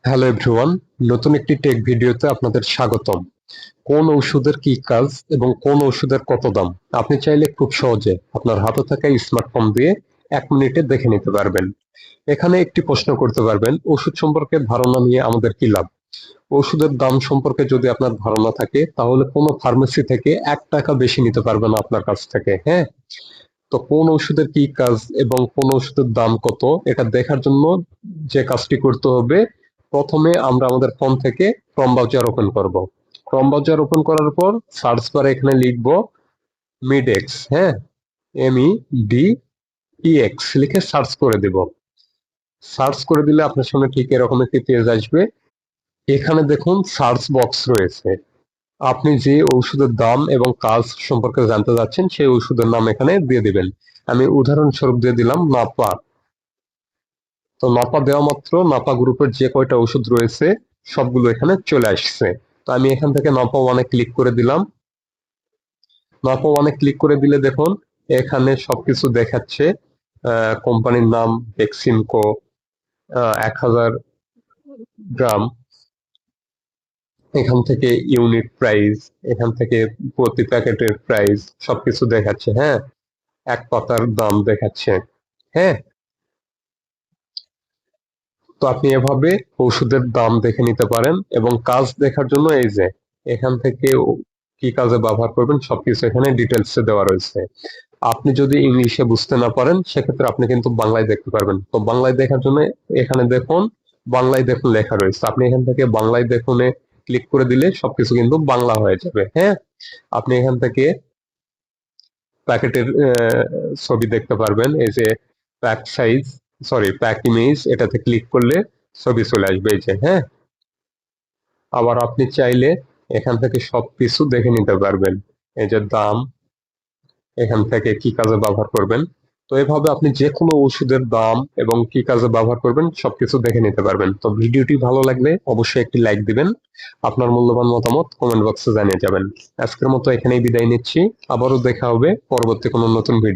Hello everyone, নতুন একটি take ভিডিওতে আপনাদের স্বাগতম। কোন ওষুধের কি কাজ এবং কোন ওষুধের কত দাম আপনি চাইলে খুব সহজে আপনার হাতে থাকা স্মার্টফোন দিয়ে 1 মিনিটে দেখে নিতে পারবেন। এখানে একটি প্রশ্ন করতে পারবেন, ওষুধ সম্পর্কে ধারণা নিয়ে আমাদের কি লাভ? ওষুধের দাম সম্পর্কে যদি আপনার ধারণা থাকে তাহলে কোনো ফার্মেসি থেকে 1 টাকা বেশি নিতে পারবে না আপনার কাছ থেকে। হ্যাঁ, তো কোন ওষুধের কি কাজ এবং কোন ওষুধের দাম কত এটা দেখার জন্য যে কাজটি করতে হবে, প্রথমে আমরা আমাদের ফোন থেকে ক্রম ব্রাউজার ওপেন করব। ক্রম ব্রাউজার ওপেন করার পর সার্চ বারে এখানে লিখব মিডেক্স। হ্যাঁ, MEDEX লিখে সার্চ করে দেব। সার্চ করে দিলে আপনার সামনে ঠিক এরকম একটি পেজ আসবে। এখানে দেখুন সার্চ বক্স রয়েছে। আপনি যে ওষুধের দাম এবং কাজ সম্পর্কে জানতে চাচ্ছেন সেই ওষুধের নাম এখানে দিয়ে দিবেন। আমি উদাহরণস্বরূপ দিয়ে দিলাম নাপা। তো নাপা দেওয়া মাত্র নাপা গ্রুপের যে কয়টা ওষুধ রয়েছে সবগুলো এখানে চলে আসছে। তো আমি এখান থেকে নাপা ওয়ানে ক্লিক করে দিলাম। নাপা ওয়ানে ক্লিক করে দিলে দেখুন এখানে সবকিছু দেখাচ্ছে। কোম্পানির নাম বেক্সিমকো, 1000 গ্রাম, এখান থেকে ইউনিট প্রাইস, এখান থেকে প্রতি প্যাকেটের প্রাইস সবকিছু দেখাচ্ছে। হ্যাঁ, এক পাতার দাম দেখাচ্ছে। হ্যাঁ, তো আপনি এভাবে ওষুধের দাম দেখে নিতে পারেন এবং কাজ দেখার জন্য এই যে এখান থেকে কি কাজে ব্যবহার করবেন সবকিছু এখানে ডিটেলসে দেওয়া রয়েছে। আপনি যদি ইংলিশে বুঝতে না পারেন সেক্ষেত্রে আপনি কিন্তু বাংলায় দেখতে পারবেন। তো বাংলায় দেখার জন্য এখানে দেখুন বাংলায় দেখুন লেখা রয়েছে, আপনি এখান থেকে বাংলায় দেখুনে ক্লিক করে দিলে সবকিছু কিন্তু বাংলা হয়ে যাবে। হ্যাঁ, আপনি এখান থেকে প্যাকেটের ছবি দেখতে পারবেন। এই যে pack size, sorry pack image, এটাতে ক্লিক করলে ছবি চলে আসবে এই যে। হ্যাঁ, আবার আপনি চাইলে এখান থেকে সবকিছু দেখে নিতে পারবেন। এই যে দাম, এখান থেকে কি কাজে ব্যবহার করবেন। তো এভাবে আপনি যে কোনো ওষুধের দাম এবং কি কাজে ব্যবহার করবেন সবকিছু দেখে নিতে পারবেন। তো ভিডিওটি ভালো লাগলে অবশ্যই একটি লাইক দিবেন। আপনার মূল্যবান মতামত কমেন্ট বক্সে জানিয়ে যাবেন। আজকের মতো এখানেই বিদায় নিচ্ছি। আবারও দেখা হবে পরবর্তী কোনো নতুন ভিডিও।